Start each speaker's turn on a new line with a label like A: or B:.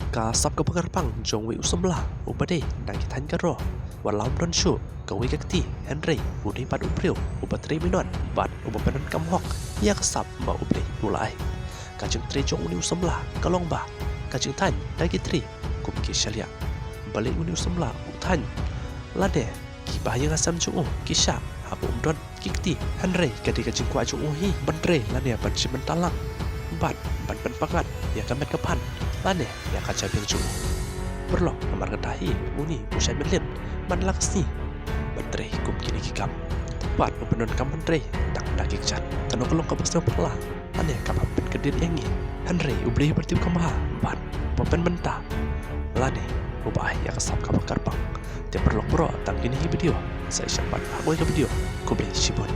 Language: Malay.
A: Kasap ke pengarpang jong wi usumlah ubade nang kitan karo walam don shu kawi Kti Tang budi pad ubriu ubatri minon bat ubapenan kamhok ya kasap ba ubli ulai kajeng tri jong uni usumlah kalong ba kajeng tan nagi tri kum ki shalya balik uni usumlah utan lade ki bahaya ngasam jong kisha abu umdon Kti Tang kadi kajeng kwa jong hi bandre lade ban simentalang bat ban pangat ya kamet kapan lane ya kaca pincu berlok nomor ketahi uni usai menlim man laksi bentre kum kini kikam tepat upenon kam bentre tak daging cat tanu kelong kabasnya pala lane kapap kedir yangi Henry ubli bertiup kamaha ban popen mentah lane ubah ya kesap kapakar bang tiap berlok bro tang kini video saya sempat aku ke video kubli sibun